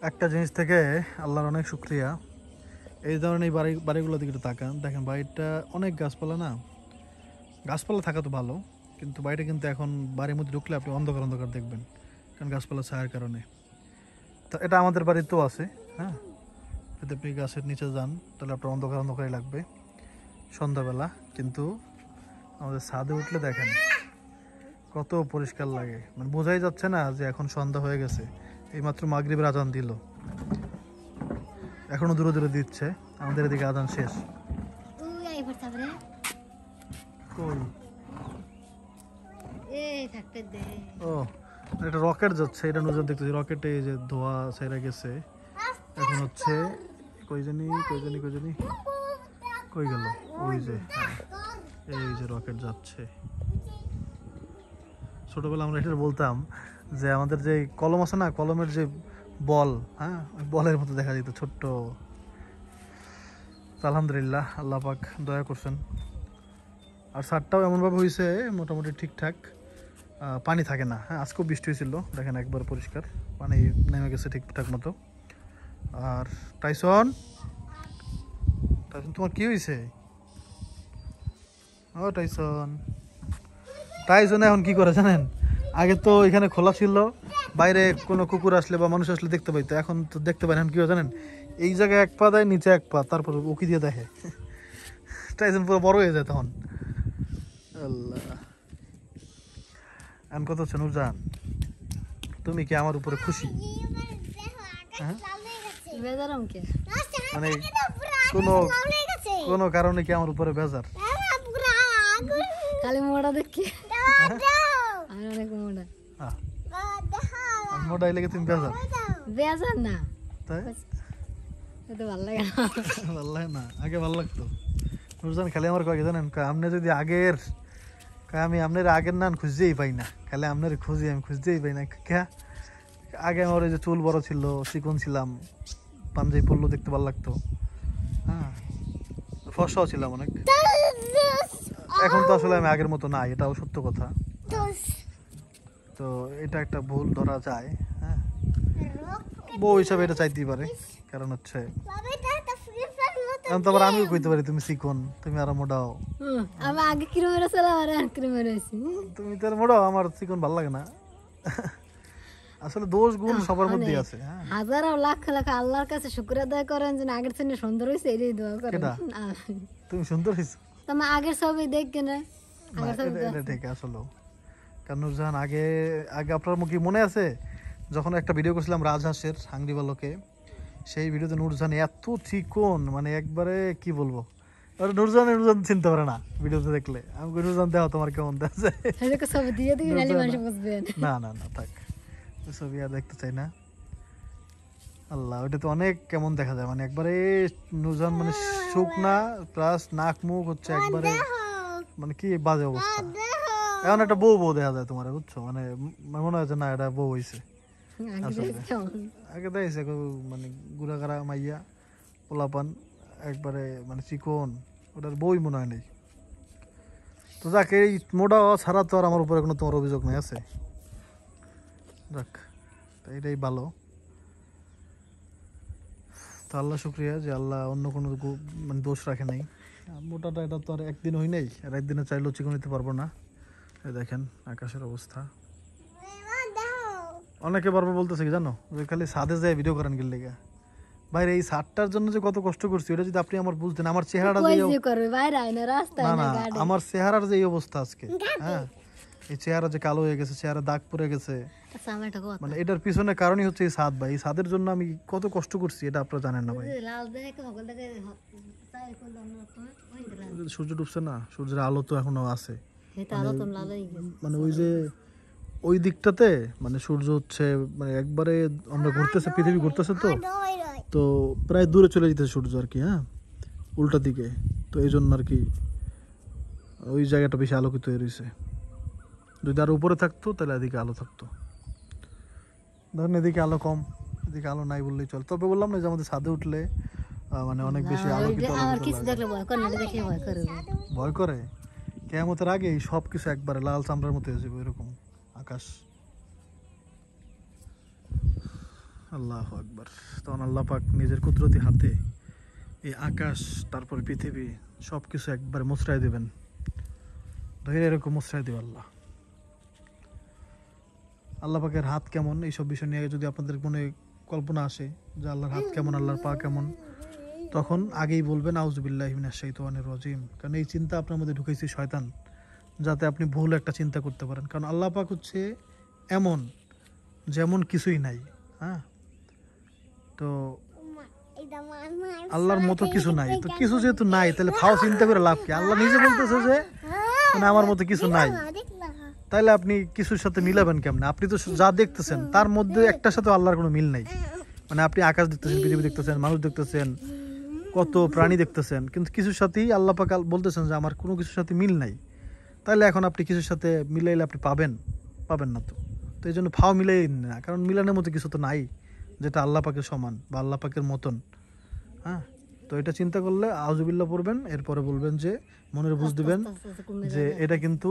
একটা জিনিস থেকে আল্লাহর অনেক শুকরিয়া। এই ধরনের এই বাড়িগুলোর দিকে একটু তাকান, দেখেন বাড়িটা অনেক গাছপালা না। গাছপালা থাকা তো ভালো, কিন্তু বাড়িটা কিন্তু এখন বাড়ির মধ্যে ঢুকলে আপনি অন্ধকার অন্ধকার দেখবেন, কারণ গাছপালা ছায়ার কারণে। তো এটা আমাদের বাড়িতেও আছে। হ্যাঁ, যদি আপনি গাছের নিচে যান তাহলে আপনার অন্ধকার অন্ধকারই লাগবে সন্ধ্যাবেলা, কিন্তু আমাদের ছাদে উঠলে দেখেন কত পরিষ্কার লাগে। মানে বোঝাই যাচ্ছে না যে এখন সন্ধ্যা হয়ে গেছে। এইমাত্র মাগরিবের আজান দিল, এখনো দূরে দূরে দিচ্ছে, আমাদের এদিকে আজান শেষ। ও, এটা রকেট যাচ্ছে, এটা নজর দেখতেছি। রকেটে এই যে ধোয়া ছেড়ে গেছে, এখন হচ্ছে কই জানি কই গেল, ওই যে এই যে রকেট যাচ্ছে। ছোটবেলা আমরা এটা বলতাম যে আমাদের যে কলম আছে না, কলমের যে বল, হ্যাঁ ওই বলের মতো দেখা যেত ছোট্ট। আলহামদুলিল্লাহ, আল্লাহ পাক দয়া করছেন। আর ছাদটাও এমনভাবে হয়েছে মোটামুটি ঠিকঠাক, পানি থাকে না। হ্যাঁ, আজকেও বৃষ্টি হয়েছিল, দেখেন একবার পরিষ্কার পানি নেমে গেছে ঠিকঠাক মতো। আর টাইসন, তোমার কি হয়েছে? ও টাইসন, টাইসন এখন কি করে জানেন? আগে তো এখানে খোলা ছিল, বাইরে কোনো কুকুর আসলে বা মানুষ আসলে দেখতে পাইতো, এখন তো দেখতে পাই না। এখন কি হয় জানেন? এই জায়গায় এক পা দেয়, নিচে এক পা, তারপর উকি দিয়ে দেখে। টাইসন পুরো বড় হয়ে যায় তখন। আল্লাহ, এখন কথা হচ্ছে নুরজান, তুমি কি আমার উপরে খুশি? হ্যাঁ, মানে কোনো কোনো কারণে কি আমার উপরে বেজার? খালি মোড়া দেখি আমি অনেক মোড়া। মোটাই লেগে তুমি বেজার? বেজার না, তাই তো ভালো লাগে না। ভালো লাগে না? আগে ভালো লাগতো। নুরজান খালি আমার কয়েক জানেন, আপনি যদি আগের, আমি আপনার আগের নান খুঁজতেই পাই না, খালি আপনার খুঁজি, আমি খুঁজতেই পাই না। কে আগে আমার ওই যে চুল বড় ছিল, চিকন ছিলাম, পাঞ্জাবি পরলেও দেখতে ভালো লাগতো। হ্যাঁ, ফর্সাও ছিলাম অনেক। এখন তো আসলে আমি আগের মতো নাই, এটাও সত্য কথা। তো এটা একটা ভুল ধরা যায়। হ্যাঁ, বউ হিসাবে এটা চাইতেই পারে, কারণ হচ্ছে এখন তো আবার আমিও কইতে পারি তুমি চিকন, তুমি আরো মোটাও। আমি আগে কিরমের ছিলাম আর কিরমের হয়েছি। তুমি তো আর মোটাও, আমার চিকন ভালো লাগে না। আসলে দোষ গুণ সবার মধ্যেই আছে। হাজার লাখ লাখ আল্লাহর কাছে শুকরিয়া আদায় করেন যে আগের থেকে সুন্দর হয়েছে, এটাই দোয়া করেন। তুমি সুন্দর হয়েছো, তোমার আগের ছবি দেখে না? এটা ঠিক আসলে। কারণ নুরজাহান আগে আগে আপনার মুখে মনে আছে যখন একটা ভিডিও করছিলাম রাজহাঁসের হাঙ্গরি বালকে, সেই ভিডিওতে নুরজাহান এত চিকন, মানে একবারে কি বলবো, নুরজাহান চিনতে পারে না ভিডিওতে দেখলে। আমি নুরজাহান দেখো তোমার কেমন দেখছে, না না না থাক, ছবি আর দেখতে চাই না। আল্লাহ, ওইটা তো অনেক কেমন দেখা যায়, মানে একবারে নুরজাহান মানে শুকনা প্লাস নাক মুখ হচ্ছে একবারে, মানে কি বাজে অবস্থা। এখন একটা বউ বউ দেখা যায় তোমার, বুঝছো? মানে মনে হয় না এটা বউ হয়েছে। আগে দেখছে মানে গুড়াগাড়া মাইয়া পোলাপান, একবারে মানে চিকন, ওটার বই মনে হয় নেই। তো যাক, এই মোটা ছাড়া তো আর আমার উপরে কোনো তোমার অভিযোগ নেই, আছে? যাক, তো এটাই ভালো। তো আল্লাহ শুক্রিয়া যে আল্লাহ অন্য কোনো মানে দোষ রাখে নাই। মোটাটা এটা তো আর একদিন হই নাই, আর একদিনে চাইলেও চিকন নিতে পারবো না। দেখেন আকাশের অবস্থা। অনেকে বারবার বলতেছে কি জানো, যে খালি ছাদে যায় ভিডিও করেন গেলে গা। বাইরে এই ছাদটার জন্য যে কত কষ্ট করছি, এটা যদি আপনি আমার বুঝতেন, আমার চেহারাটা যে না না, আমার চেহারার যে অবস্থা আজকে, হ্যাঁ এই চেহারা যে কালো হয়ে গেছে, চেহারা দাগ পড়ে গেছে, মানে এটার পিছনে কারণই হচ্ছে এই ছাদ ভাই। এই ছাদের জন্য আমি কত কষ্ট করছি এটা আপনারা জানেন না ভাই। সূর্য ডুবছে না, সূর্যের আলো তো এখনো আছে, মানে ওই যে ওই দিকটাতে মানে সূর্য হচ্ছে মানে একবারে আমরা ঘুরতেছে, পৃথিবী ঘুরতেছে, তো তো প্রায় দূরে চলে যেতেছে সূর্য আর কি। হ্যাঁ, উল্টা দিকে, তো এই জন্য আর কি ওই জায়গাটা বেশি আলোকিত হয়ে রয়েছে। যদি আরো উপরে থাকতো তাহলে এদিকে আলো থাকতো, ধরেন এদিকে আলো কম, এদিকে আলো নাই বললেই চল। তবে বললাম না যে আমাদের ছাদে উঠলে মানে অনেক বেশি আলোকিত। ভয় করে কিয়ামতের আগে সবকিছু একবারে লাল চামড়ার মতো হয়ে যাবে, এরকম আকাশ। আল্লাহু আকবার। তখন আল্লাহ পাক নিজের কুদরতি হাতে এই আকাশ তারপর পৃথিবী সব কিছু একবার মুছড়াই দেবেন, ধরে এরকম মুছড়াই দেবে আল্লাহ। আল্লাহ পাকের হাত কেমন এইসব বিষয় নিয়ে যদি আপনাদের মনে কল্পনা আসে যে আল্লাহর হাত কেমন, আল্লাহর পা কেমন, তখন আগেই বলবেন আউযুবিল্লাহি মিনাশ শাইতানির রাজিম। কারণ এই চিন্তা আপনার মধ্যে ঢুকাইছে শয়তান, যাতে আপনি ভুল একটা চিন্তা করতে পারেন। কারণ আল্লাহ পাক হচ্ছে এমন যেমন কিছুই নাই। হ্যাঁ, তো আল্লাহর মতো কিছু নাই, তো কিছু যেহেতু নাই তাহলে ফাও চিন্তা করে লাভ কি? আল্লাহ নিজে বলতেছে যে মানে আমার মতো কিছু নাই, তাইলে আপনি কিছুর সাথে মিলাবেন কেমনে? আপনি তো যা দেখতেছেন তার মধ্যে একটার সাথে আল্লাহর কোনো মিল নাই। মানে আপনি আকাশ দেখতেছেন, পৃথিবী দেখতেছেন, মানুষ দেখতেছেন, কত প্রাণী দেখতেছেন, কিন্তু কিছুর সাথেই আল্লাহ পাক বলতেছেন যে আমার কোনো কিছুর সাথে মিল নাই। তাহলে এখন আপনি কিছুর সাথে মিলাইলে আপনি পাবেন না। তো এই জন্য ফাও মিলাই না, কারণ মিলানোর মতো কিছু তো নাই যেটা আল্লাহ পাকের সমান বা আল্লাহ পাকের মতন। হ্যাঁ, তো এটা চিন্তা করলে আউযুবিল্লাহ পড়বেন, এরপরে বলবেন যে মনের বুঝ দিবেন যে এটা কিন্তু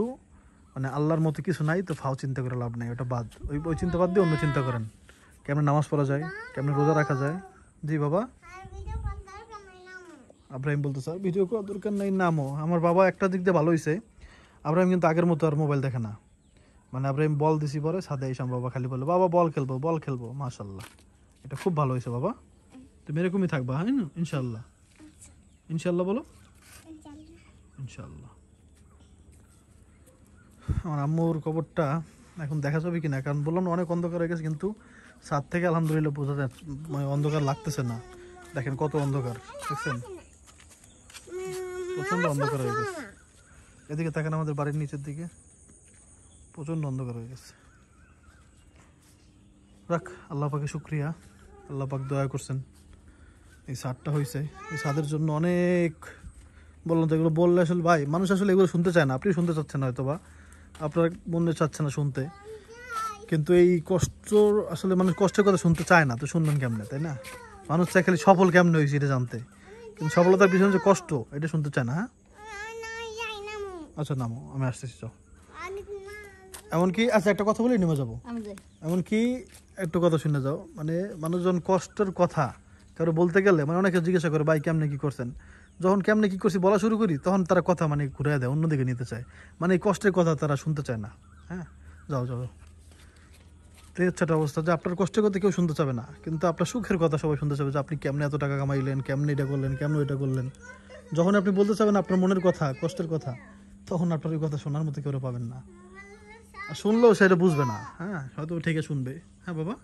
মানে আল্লাহর মতো কিছু নাই, তো ফাও চিন্তা করে লাভ নাই, ওটা বাদ। ওই চিন্তা বাদ দিয়ে অন্য চিন্তা করেন, কেমনে নামাজ পড়া যায়, কেমনে রোজা রাখা যায়। জি বাবা আব্রাহিম বলতে স্যার ভিডিও করার দরকার নাই, নামও। আমার বাবা একটা দিক দিয়ে ভালো হয়েছে, আব্রাহিম কিন্তু আগের মতো আর মোবাইল দেখে না। মানে আব্রাহিম বল দিছি পরে সাথে এসে বাবা খালি বলে বাবা বল খেলবো। মাশাল্লাহ, এটা খুব ভালো হয়েছে বাবা, তুমি এরকমই থাকবা। হ্যাঁ না, ইনশাল্লাহ। ইনশাল্লাহ বলো, ইনশাল্লাহ। আমার আম্মুর কবরটা এখন দেখা যাবে কিনা, কারণ বললাম না অনেক অন্ধকার হয়ে গেছে, কিন্তু ছাদ থেকে আলহামদুলিল্লাহ বোঝা যায়, মানে অন্ধকার লাগতেছে না। দেখেন কত অন্ধকার, দেখছেন প্রচন্ড অন্ধকার হয়ে গেছে। এদিকে তাকান আমাদের বাড়ির নিচের দিকে, প্রচন্ড অন্ধকার হয়ে গেছে। রাখ, আল্লাহ পাকে শুক্রিয়া, আল্লাহ পাক দয়া করছেন, এই ছাদটা হয়েছে। এই ছাদের জন্য অনেক বললাম তো, এগুলো বললে আসলে ভাই মানুষ আসলে এগুলো শুনতে চায় না। আপনি শুনতে চাচ্ছেন হয়তো, বা আপনার মনে চাচ্ছে না শুনতে, কিন্তু এই কষ্ট আসলে মানুষ কষ্টের কথা শুনতে চায় না, তো শুনবেন কেমনে, তাই না? মানুষ চায় খালি সফল কেমনে হয়েছে এটা জানতে, কিন্তু সফলতার পিছনে যে কষ্ট এটা শুনতে চায় না। হ্যাঁ আচ্ছা নামো, আমি আসতেছি, যাও। এমনকি আচ্ছা একটা কথা বলে নেমে যাবো। এমনকি একটু কথা শুনে যাও, মানে মানুষজন কষ্টের কথা কারো বলতে গেলে মানে অনেকে জিজ্ঞাসা করে ভাই কেমনে কি করছেন, যখন কেমনে কি করছি বলা শুরু করি তখন তারা কথা মানে ঘুরে দেয়, অন্যদিকে নিতে চায়, মানে এই কষ্টের কথা তারা শুনতে চায় না। হ্যাঁ যাও। তো হচ্ছে একটা অবস্থা যে আপনার কষ্টের কথা কেউ শুনতে চাবে না, কিন্তু আপনার সুখের কথা সবাই শুনতে চাবে, যে আপনি কেমনে এত টাকা কামাইলেন, কেমনে এটা করলেন, কেমনে এটা করলেন। যখন আপনি বলতে চাবেন আপনার মনের কথা, কষ্টের কথা, তখন আপনার ওই কথা শোনার মতো কেউ পাবেন না, আর শুনলেও সেটা বুঝবে না। হ্যাঁ হয়তো ঠিকই শুনবে। হ্যাঁ বাবা।